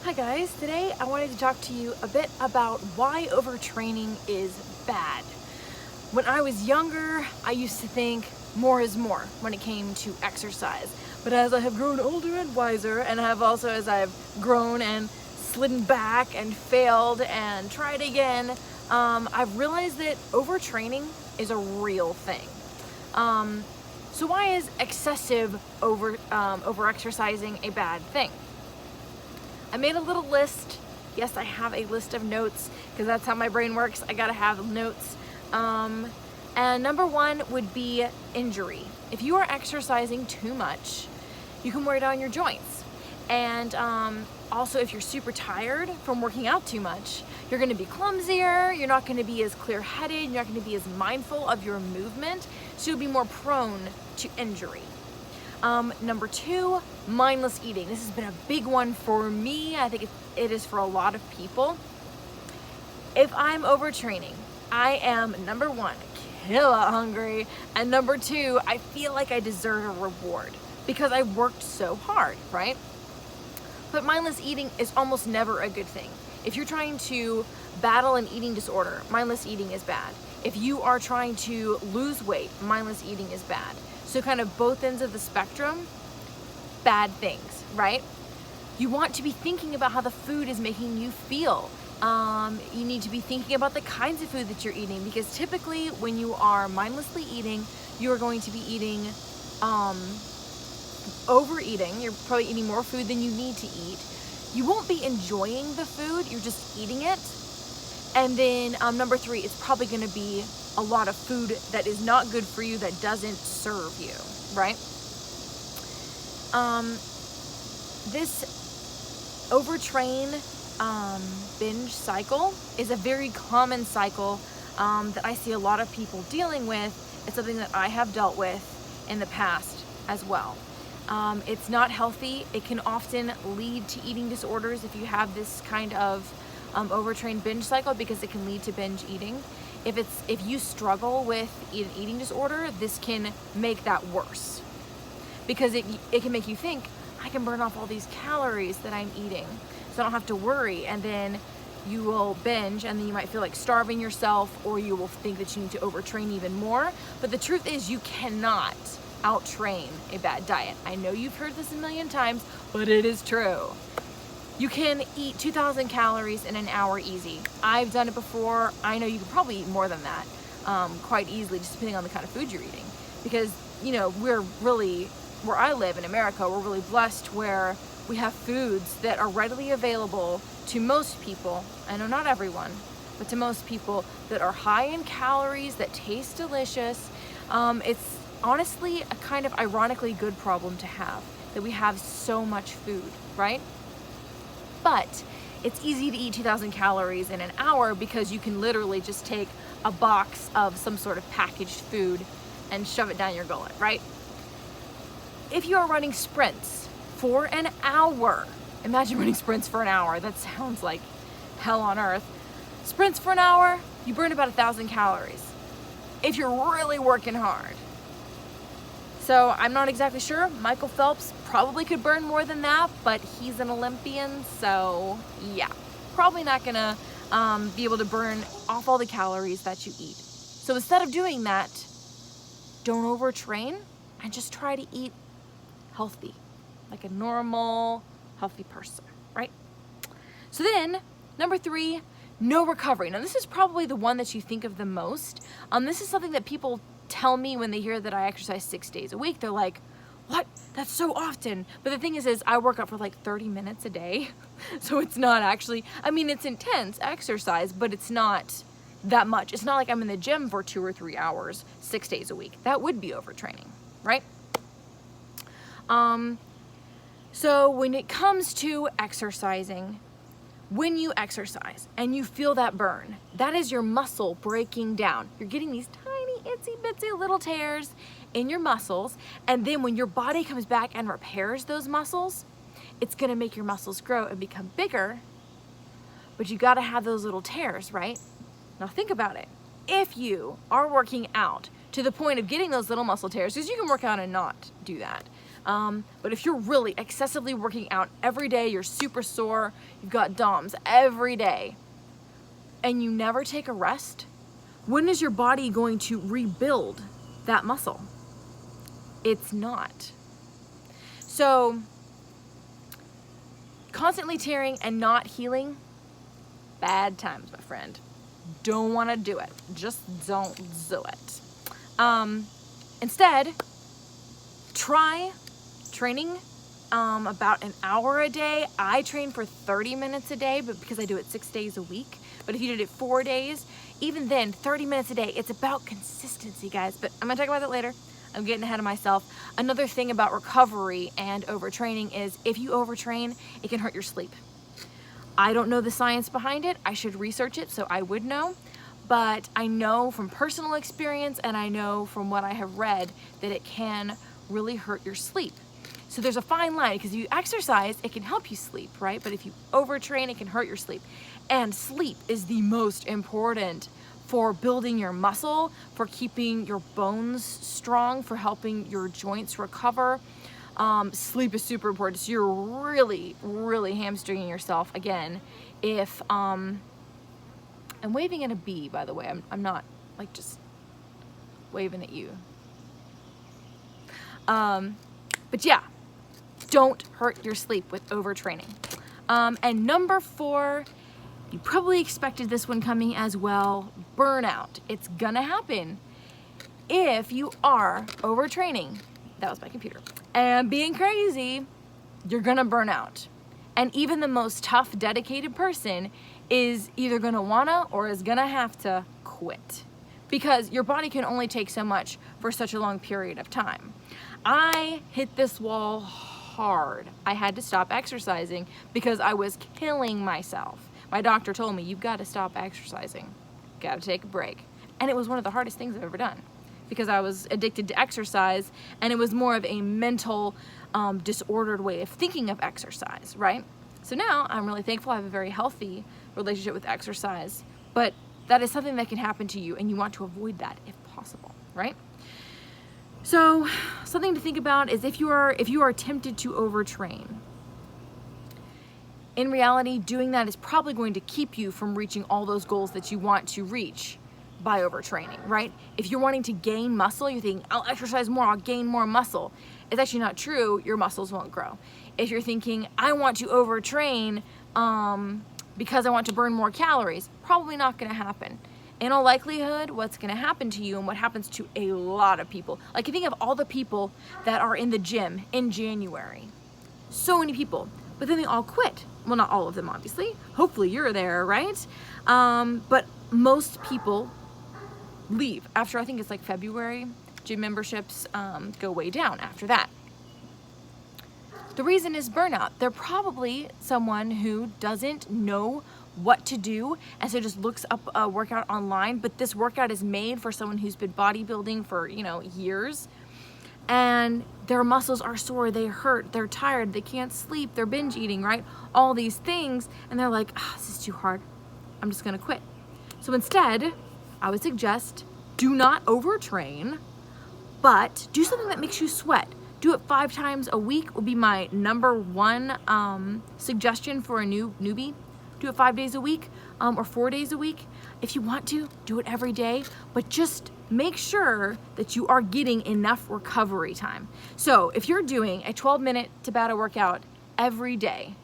Hi guys, today I wanted to talk to you a bit about why overtraining is bad. When I was younger, I used to think more is more when it came to exercise. But as I have grown older and wiser, and as I've grown and slidden back and failed and tried again, I've realized that overtraining is a real thing. So why is excessive over exercising a bad thing? I made a little list. Yes, I have a list of notes because that's how my brain works. I gotta have notes. And number one would be injury. If you are exercising too much, you can wear down your joints. And also, if you're super tired from working out too much, you're gonna be clumsier, you're not gonna be as clear-headed, you're not gonna be as mindful of your movement, so you'll be more prone to injury. Number two, mindless eating. This has been a big one for me. I think it is for a lot of people. If I'm overtraining, I am, number one, killer hungry, and number two, I feel like I deserve a reward because I worked so hard, right? But mindless eating is almost never a good thing. If you're trying to battle an eating disorder, mindless eating is bad. If you are trying to lose weight, mindless eating is bad. So kind of both ends of the spectrum, bad things, right? You want to be thinking about how the food is making you feel. You need to be thinking about the kinds of food that you're eating, because typically when you are mindlessly eating, you're going to be eating, overeating. You're probably eating more food than you need to eat. You won't be enjoying the food, you're just eating it. And then number three, it's probably gonna be a lot of food that is not good for you, that doesn't serve you, right? This overtrain binge cycle is a very common cycle that I see a lot of people dealing with. It's something that I have dealt with in the past as well. It's not healthy. It can often lead to eating disorders if you have this kind of overtrained binge cycle, because it can lead to binge eating. If you struggle with an eating disorder, this can make that worse, because it can make you think, I can burn off all these calories that I'm eating, so I don't have to worry. And then you will binge, and then you might feel like starving yourself, or you will think that you need to overtrain even more. But the truth is, you cannot outtrain a bad diet. I know you've heard this a million times, but it is true. You can eat 2,000 calories in an hour easy. I've done it before. I know you can probably eat more than that quite easily, just depending on the kind of food you're eating. Because, you know, we're really, where I live in America, we're really blessed where we have foods that are readily available to most people. I know not everyone, but to most people, that are high in calories, that taste delicious. It's honestly a kind of ironically good problem to have, that we have so much food, right? But it's easy to eat 2,000 calories in an hour because you can literally just take a box of some sort of packaged food and shove it down your gullet, right? If you are running sprints for an hour, imagine running sprints for an hour. That sounds like hell on earth. Sprints for an hour, you burn about 1,000 calories if you're really working hard. So I'm not exactly sure. Michael Phelps probably could burn more than that, but he's an Olympian, so yeah, probably not gonna be able to burn off all the calories that you eat. So instead of doing that, don't overtrain and just try to eat healthy, like a normal, healthy person, right? So then, number three, no recovery. Now this is probably the one that you think of the most. This is something that people tell me when they hear that I exercise 6 days a week. They're like, what? That's so often. But the thing is I work out for like 30 minutes a day. So it's not actually, I mean, it's intense exercise, but it's not that much. It's not like I'm in the gym for 2 or 3 hours, 6 days a week. That would be overtraining, right? So when it comes to exercising, when you exercise and you feel that burn, that is your muscle breaking down. You're getting these tiny, itsy bitsy little tears in your muscles. And then when your body comes back and repairs those muscles, it's gonna make your muscles grow and become bigger. But you gotta have those little tears, right? Now think about it. If you are working out to the point of getting those little muscle tears, because you can work out and not do that, But if you're really excessively working out every day, you're super sore, you've got DOMs every day, and you never take a rest, when is your body going to rebuild that muscle? It's not. So constantly tearing and not healing, bad times, my friend. Don't want to do it. Just don't do it. Instead, try training about an hour a day. I train for 30 minutes a day, but because I do it 6 days a week. But if you did it 4 days, even then, 30 minutes a day, it's about consistency, guys. But I'm gonna talk about that later. I'm getting ahead of myself. Another thing about recovery and overtraining is if you overtrain, it can hurt your sleep. I don't know the science behind it. I should research it so I would know. But I know from personal experience and I know from what I have read that it can really hurt your sleep. So there's a fine line, because if you exercise, it can help you sleep, right? But if you overtrain, it can hurt your sleep. And sleep is the most important for building your muscle, for keeping your bones strong, for helping your joints recover. Sleep is super important. So you're really, really hamstringing yourself again. If I'm waving at a bee, by the way. I'm not like just waving at you. But yeah, don't hurt your sleep with overtraining. And number 4, you probably expected this one coming as well, burnout. It's gonna happen if you are overtraining. That was my computer. And being crazy, you're gonna burn out. And even the most tough, dedicated person is either gonna wanna or is gonna have to quit, because your body can only take so much for such a long period of time. I hit this wall hard. I had to stop exercising because I was killing myself. My doctor told me, you've got to stop exercising. Got to take a break. And it was one of the hardest things I've ever done, because I was addicted to exercise, and it was more of a mental, disordered way of thinking of exercise, right? So now I'm really thankful I have a very healthy relationship with exercise, but that is something that can happen to you, and you want to avoid that if possible, right? So something to think about is if you are tempted to overtrain, in reality, doing that is probably going to keep you from reaching all those goals that you want to reach by overtraining, right? If you're wanting to gain muscle, you're thinking, I'll exercise more, I'll gain more muscle. It's actually not true. Your muscles won't grow. If you're thinking, I want to overtrain because I want to burn more calories, probably not going to happen. In all likelihood, what's going to happen to you, and what happens to a lot of people, like you think of all the people that are in the gym in January, so many people, but then they all quit. Well, not all of them, obviously. Hopefully you're there, right? But most people leave after, I think it's like February. Gym memberships go way down after that. The reason is burnout. They're probably someone who doesn't know what to do, and so just looks up a workout online, but this workout is made for someone who's been bodybuilding for, years, and their muscles are sore, they hurt, they're tired, they can't sleep, they're binge eating, right? All these things, and they're like, this is too hard, I'm just gonna quit. So instead, I would suggest do not overtrain, but do something that makes you sweat. Do it 5 times a week would be my number 1 suggestion for a newbie. Do it 5 days a week or 4 days a week. If you want to, do it every day, but just make sure that you are getting enough recovery time. So if you're doing a 12-minute Tabata workout every day,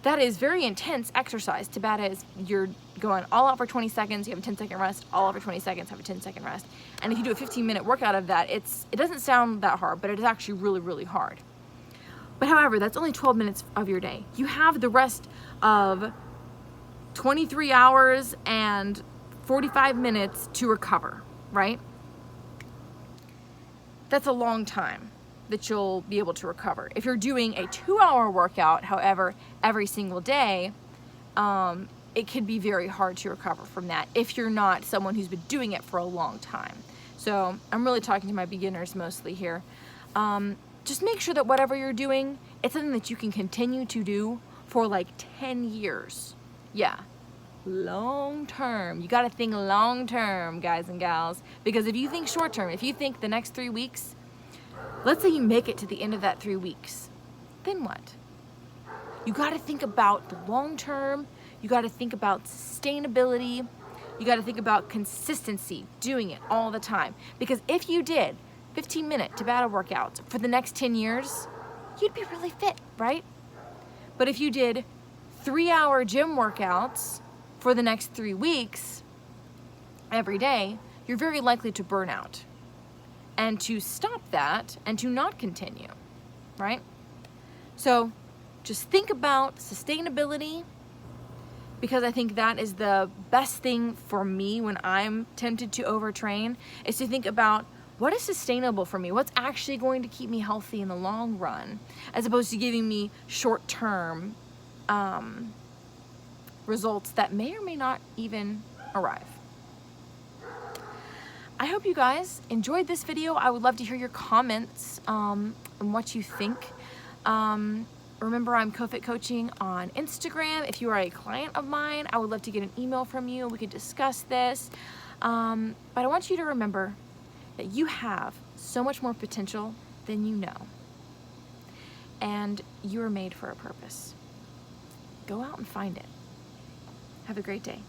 that is very intense exercise. Tabata is you're going all out for 20 seconds, you have a 10-second rest, all out for 20 seconds, have a 10-second rest. And if you do a 15-minute workout of that, it doesn't sound that hard, but it is actually really, really hard. But however, that's only 12 minutes of your day. You have the rest of 23 hours and 45 minutes to recover, right? That's a long time that you'll be able to recover. If you're doing a 2-hour workout, however, every single day, it can be very hard to recover from that if you're not someone who's been doing it for a long time. So I'm really talking to my beginners mostly here. Just make sure that whatever you're doing, it's something that you can continue to do for like 10 years. Yeah, long term. You gotta think long term, guys and gals, because if you think short term, if you think the next 3 weeks, Let's say you make it to the end of that 3 weeks. Then what? You got to think about the long term. You got to think about sustainability. You got to think about consistency, doing it all the time. Because if you did 15-minute Tabata workouts for the next 10 years, you'd be really fit, right? But if you did 3-hour gym workouts for the next 3 weeks every day, you're very likely to burn out and to stop that and to not continue, right? So just think about sustainability, because I think that is the best thing for me when I'm tempted to overtrain, is to think about what is sustainable for me, what's actually going to keep me healthy in the long run, as opposed to giving me short-term results that may or may not even arrive. I hope you guys enjoyed this video. I would love to hear your comments on what you think. Remember, I'm CoFit Coaching on Instagram. If you are a client of mine, I would love to get an email from you and we could discuss this. But I want you to remember that you have so much more potential than you know. And you are made for a purpose. Go out and find it. Have a great day.